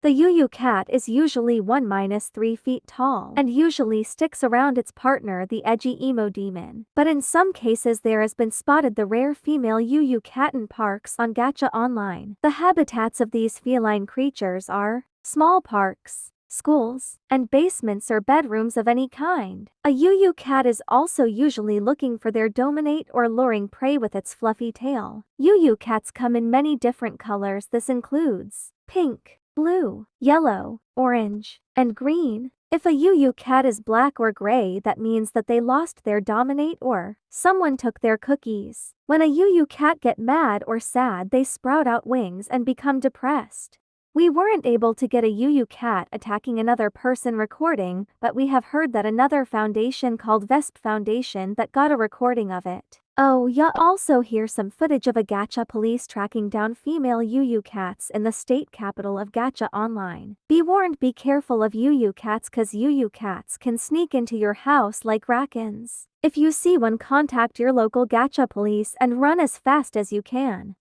The UU cat is usually 1-3 feet tall and usually sticks around its partner, the edgy emo demon. But in some cases there has been spotted the rare female UU cat in parks on Gacha Online. The habitats of these feline creatures are small parks, schools, and basements or bedrooms of any kind. A UU cat is also usually looking for their dominate or luring prey with its fluffy tail. UU cats come in many different colors. This includes pink, blue, yellow, orange, and green. If a UU cat is black or gray, that means that they lost their dominate or someone took their cookies. When a UU cat get mad or sad, they sprout out wings and become depressed. We weren't able to get a UU cat attacking another person recording, but we have heard that another foundation called Vesp Foundation that got a recording of it. Oh yeah, also hear some footage of a Gacha police tracking down female UU cats in the state capital of Gacha Online. Be warned, be careful of UU cats, cause UU cats can sneak into your house like raccoons. If you see one, contact your local Gacha police and run as fast as you can.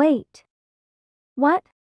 Wait. What?